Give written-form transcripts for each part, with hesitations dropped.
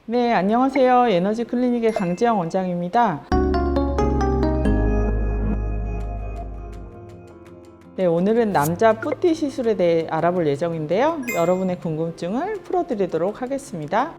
네, 안녕하세요. 에너지 클리닉의 강지영 원장입니다. 네, 오늘은 남자 뿌띠 시술에 대해 알아볼 예정인데요. 여러분의 궁금증을 풀어드리도록 하겠습니다.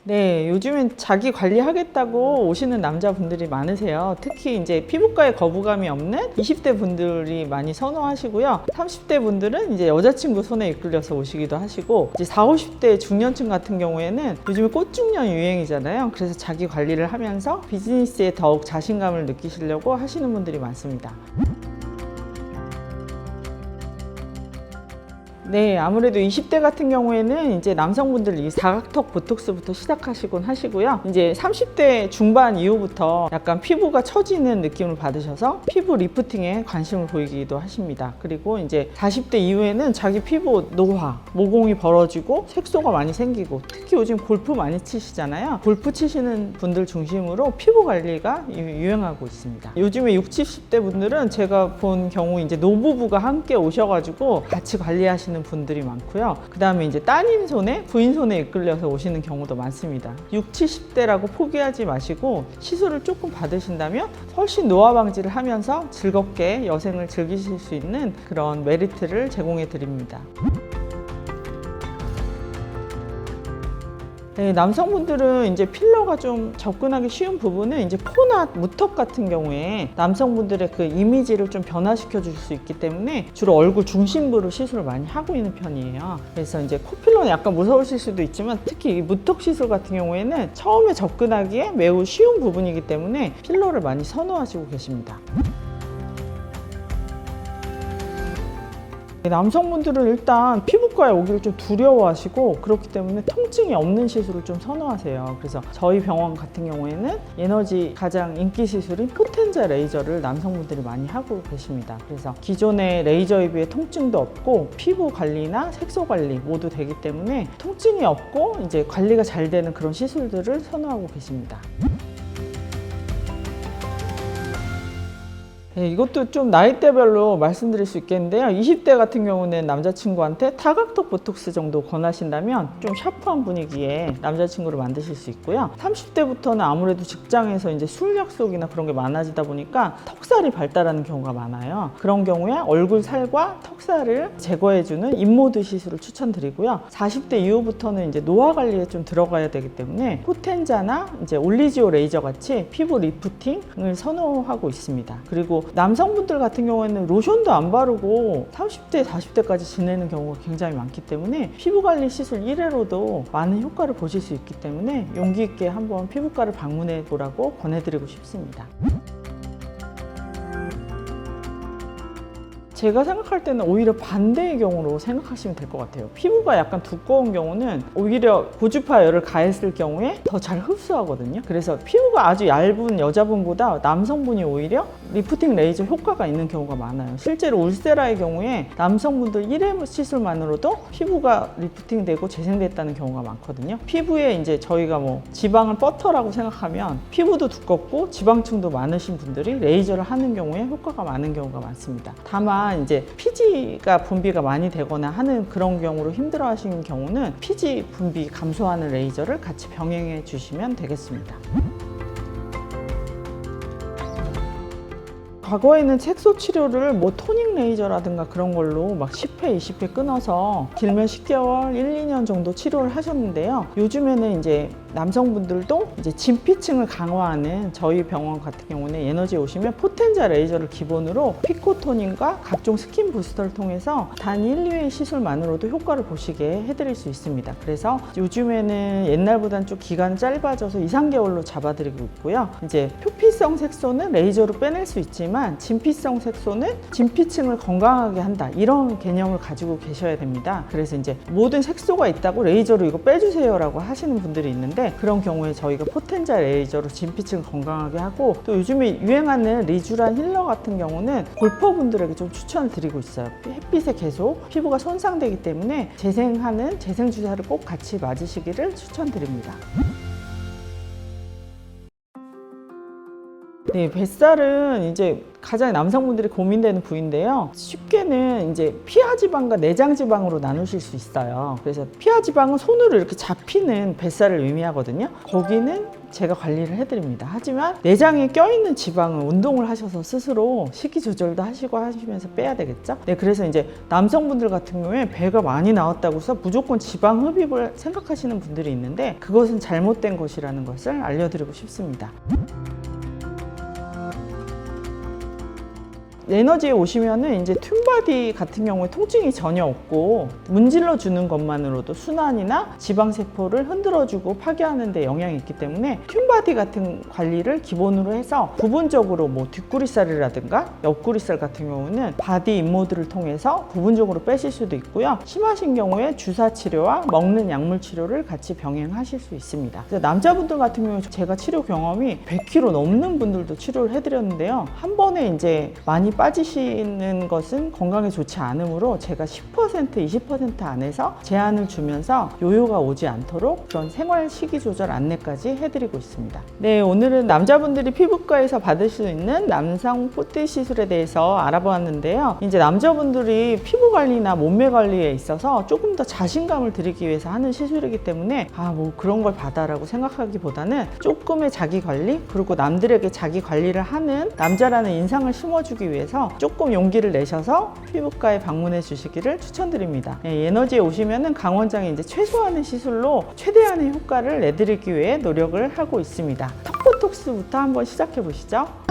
네, 요즘엔 자기 관리하겠다고 오시는 남자분들이 많으세요. 특히 이제 피부과에 거부감이 없는 20대 분들이 많이 선호하시고요. 30대 분들은 이제 여자친구 손에 이끌려서 오시기도 하시고, 이제 40, 50대 중년층 같은 경우에는 요즘에 꽃중년 유행이잖아요. 그래서 자기 관리를 하면서 비즈니스에 더욱 자신감을 느끼시려고 하시는 분들이 많습니다. 네, 아무래도 20대 같은 경우에는 이제 남성분들 이 사각턱 보톡스부터 시작하시곤 하시고요. 이제 30대 중반 이후부터 약간 피부가 처지는 느낌을 받으셔서 피부 리프팅에 관심을 보이기도 하십니다. 그리고 이제 40대 이후에는 자기 피부 노화, 모공이 벌어지고 색소가 많이 생기고, 특히 요즘 골프 많이 치시잖아요. 골프 치시는 분들 중심으로 피부 관리가 유행하고 있습니다. 요즘에 60, 70대 분들은 제가 본 경우 이제 노부부가 함께 오셔가지고 같이 관리하시는 분들이 많고요. 그 다음에 이제 따님 손에, 부인 손에 이끌려서 오시는 경우도 많습니다. 60, 70대라고 포기하지 마시고 시술을 조금 받으신다면 훨씬 노화 방지를 하면서 즐겁게 여생을 즐기실 수 있는 그런 메리트를 제공해 드립니다. 네, 남성분들은 이제 필러가 좀 접근하기 쉬운 부분은 이제 코나 무턱 같은 경우에 남성분들의 그 이미지를 좀 변화시켜 줄 수 있기 때문에 주로 얼굴 중심부로 시술을 많이 하고 있는 편이에요. 그래서 이제 코필러는 약간 무서우실 수도 있지만, 특히 이 무턱 시술 같은 경우에는 처음에 접근하기에 매우 쉬운 부분이기 때문에 필러를 많이 선호하시고 계십니다. 남성분들은 일단 피부과에 오기를 좀 두려워하시고, 그렇기 때문에 통증이 없는 시술을 좀 선호하세요. 그래서 저희 병원 같은 경우에는 에너지 가장 인기 시술인 포텐자 레이저를 남성분들이 많이 하고 계십니다. 그래서 기존의 레이저에 비해 통증도 없고 피부 관리나 색소 관리 모두 되기 때문에 통증이 없고 이제 관리가 잘 되는 그런 시술들을 선호하고 계십니다. 네, 이것도 좀 나이대별로 말씀드릴 수 있겠는데요. 20대 같은 경우는 남자친구한테 타각턱 보톡스 정도 권하신다면 좀 샤프한 분위기에 남자친구를 만드실 수 있고요. 30대부터는 아무래도 직장에서 이제 술 약속이나 그런 게 많아지다 보니까 턱살이 발달하는 경우가 많아요. 그런 경우에 얼굴 살과 턱살을 제거해주는 인모드 시술을 추천드리고요. 40대 이후부터는 이제 노화 관리에 좀 들어가야 되기 때문에 포텐자나 이제 올리지오 레이저 같이 피부 리프팅을 선호하고 있습니다. 그리고 남성분들 같은 경우에는 로션도 안 바르고 30대, 40대까지 지내는 경우가 굉장히 많기 때문에 피부관리 시술 1회로도 많은 효과를 보실 수 있기 때문에 용기 있게 한번 피부과를 방문해 보라고 권해드리고 싶습니다. 제가 생각할 때는 오히려 반대의 경우로 생각하시면 될 것 같아요. 피부가 약간 두꺼운 경우는 오히려 고주파 열을 가했을 경우에 더 잘 흡수하거든요. 그래서 피부가 아주 얇은 여자분보다 남성분이 오히려 리프팅 레이저 효과가 있는 경우가 많아요. 실제로 울세라의 경우에 남성분들 1회 시술만으로도 피부가 리프팅되고 재생됐다는 경우가 많거든요. 피부에 이제 저희가 뭐 지방을 버터라고 생각하면 피부도 두껍고 지방층도 많으신 분들이 레이저를 하는 경우에 효과가 많은 경우가 많습니다. 다만 이제 피지가 분비가 많이 되거나 하는 그런 경우로 힘들어 하시는 경우는 피지 분비 감소하는 레이저를 같이 병행해 주시면 되겠습니다. 과거에는 색소 치료를 뭐 토닝 레이저라든가 그런 걸로 막 10회, 20회 끊어서 길면 10개월, 1, 2년 정도 치료를 하셨는데요. 요즘에는 이제 남성분들도 이제 진피층을 강화하는 저희 병원 같은 경우는 에너지에 오시면 포텐자 레이저를 기본으로 피코토닝과 각종 스킨 부스터를 통해서 단 1, 2회 시술만으로도 효과를 보시게 해드릴 수 있습니다. 그래서 요즘에는 옛날보다는 좀 기간이 짧아져서 2, 3개월로 잡아드리고 있고요. 이제 표피성 색소는 레이저로 빼낼 수 있지만 진피성 색소는 진피층을 건강하게 한다, 이런 개념을 가지고 계셔야 됩니다. 그래서 이제 모든 색소가 있다고 레이저로 이거 빼주세요 라고 하시는 분들이 있는데, 그런 경우에 저희가 포텐자 레이저로 진피층을 건강하게 하고, 또 요즘에 유행하는 리쥬란 힐러 같은 경우는 골퍼분들에게 좀 추천을 드리고 있어요. 햇빛에 계속 피부가 손상되기 때문에 재생하는 재생 주사를 꼭 같이 맞으시기를 추천드립니다. 네, 뱃살은 이제 가장 남성분들이 고민되는 부위인데요. 쉽게는 이제 피하 지방과 내장 지방으로 나누실 수 있어요. 그래서 피하 지방은 손으로 이렇게 잡히는 뱃살을 의미하거든요. 거기는 제가 관리를 해드립니다. 하지만 내장에 껴있는 지방은 운동을 하셔서 스스로 식이 조절도 하시고 하시면서 빼야 되겠죠. 네, 그래서 이제 남성분들 같은 경우에 배가 많이 나왔다고 해서 무조건 지방 흡입을 생각하시는 분들이 있는데 그것은 잘못된 것이라는 것을 알려드리고 싶습니다. 에너지에 오시면은 이제 튠바디 같은 경우에 통증이 전혀 없고 문질러 주는 것만으로도 순환이나 지방세포를 흔들어주고 파괴하는 데 영향이 있기 때문에 튠바디 같은 관리를 기본으로 해서 부분적으로 뭐 뒷구리살이라든가 옆구리살 같은 경우는 바디 인모드를 통해서 부분적으로 빼실 수도 있고요. 심하신 경우에 주사 치료와 먹는 약물 치료를 같이 병행하실 수 있습니다. 그래서 남자분들 같은 경우에 제가 치료 경험이 100kg 넘는 분들도 치료를 해드렸는데요. 한 번에 이제 많이 빠지시는 것은 건강에 좋지 않으므로 제가 10%, 20% 안에서 제한을 주면서 요요가 오지 않도록 그런 생활 식이 조절 안내까지 해드리고 있습니다. 네, 오늘은 남자분들이 피부과에서 받을 수 있는 남성 뽀띠 시술에 대해서 알아보았는데요. 이제 남자분들이 피부 관리나 몸매 관리에 있어서 조금 더 자신감을 드리기 위해서 하는 시술이기 때문에 뭐 그런 걸 받아라고 생각하기보다는 조금의 자기 관리, 그리고 남들에게 자기 관리를 하는 남자라는 인상을 심어주기 위해서 조금 용기를 내셔서 피부과에 방문해 주시기를 추천드립니다. 에너지에 오시면은 강원장이 이제 최소한의 시술로 최대한의 효과를 내드리기 위해 노력을 하고 있습니다. 턱보톡스부터 한번 시작해 보시죠.